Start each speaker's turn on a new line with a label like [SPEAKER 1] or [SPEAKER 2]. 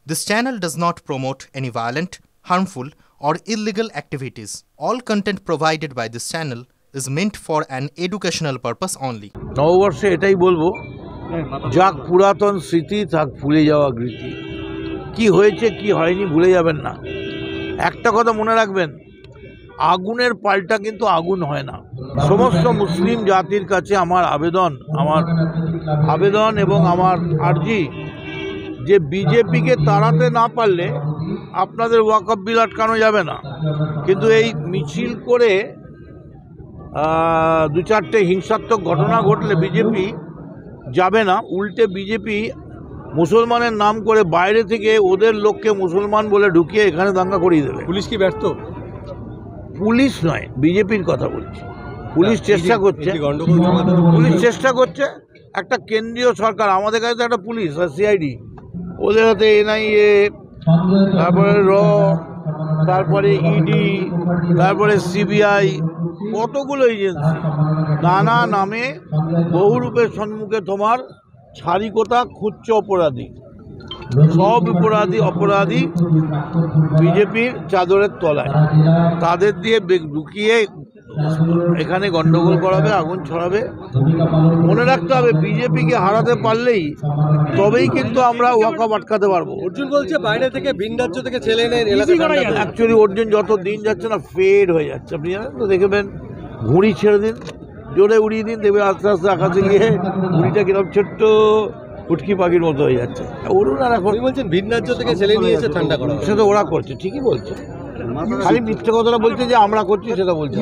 [SPEAKER 1] This channel does not promote any violent, harmful, or illegal activities. All content provided by this channel is meant for an educational purpose only.
[SPEAKER 2] নববর্ষে এটাই বলবো, যাক পুরাতন স্মৃতি থাক ভুলে যাওয়া গীতি। কি হয়েছে কি হয়নি ভুলে যাবেন না। একটা কথা মনে রাখবেন, আগুনের পাল্টা কিন্তু আগুন হয় না। সমস্ত মুসলিম জাতির কাছে আমার আবেদন এবং আমার আর্জি যে বিজেপিকে তাড়াতে না পারলে আপনাদের ওয়াকফ বিল আটকানো যাবে না, কিন্তু এই মিছিল করে দু চারটে হিংসাত্মক ঘটনা ঘটলে বিজেপি যাবে না। উল্টে বিজেপি মুসলমানের নাম করে বাইরে থেকে ওদের লোককে মুসলমান বলে ঢুকিয়ে এখানে দাঙ্গা করিয়ে দেবে।
[SPEAKER 3] পুলিশ কি ব্যর্থ?
[SPEAKER 2] পুলিশ নয়, বিজেপির কথা বলছি। পুলিশ চেষ্টা করছে, একটা কেন্দ্রীয় সরকার, আমাদের কাছে তো একটা পুলিশ আর সিআইডি, ওদের হাতে এনআইএ, তারপরে তারপরে ইডি, তারপরে সিবিআই, কতগুলো এজেন্সি নানা নামে বহুরূপের সম্মুখে তোমার ছাড়িকতা খুঁজছে অপরাধী। সব অপরাধী বিজেপির চাদরের তলায়, তাদের দিয়ে ঢুকিয়ে এখানে গন্ডগোল করাবে, আগুন ছড়াবে। মনে রাখতে হবে, বিজেপিকে হারাতে পারলেই তবেই কিন্তু আমরা ওয়াকফ আটকাতে পারবো।
[SPEAKER 3] অর্জুন বলছে বাইরে থেকে ভিন রাজ্য থেকে ছেলে এনে
[SPEAKER 2] অ্যাকচুয়ালি অর্জুন যত দিন যাচ্ছে না ফেড হয়ে যাচ্ছে। আপনি জানেন তো, দেখবেন ঘুড়ি ছেড়ে দিন, জোরে উড়িয়ে দিন, দেখবেন আস্তে আস্তে আকাশে গিয়ে ঘুড়িটা কিরকম ছোট্ট উটকি পাখির মতো হয়ে যাচ্ছে। উড়ুন। আর এখন
[SPEAKER 3] বলছেন ভিন রাজ্য থেকে ছেলে নিয়ে এসে ঠান্ডা করা,
[SPEAKER 2] সেটা ওরা করছে, ঠিকই বলছে। খালি মিথ্যে কথাটা বলছে যে আমরা করছি, সেটা বলছে।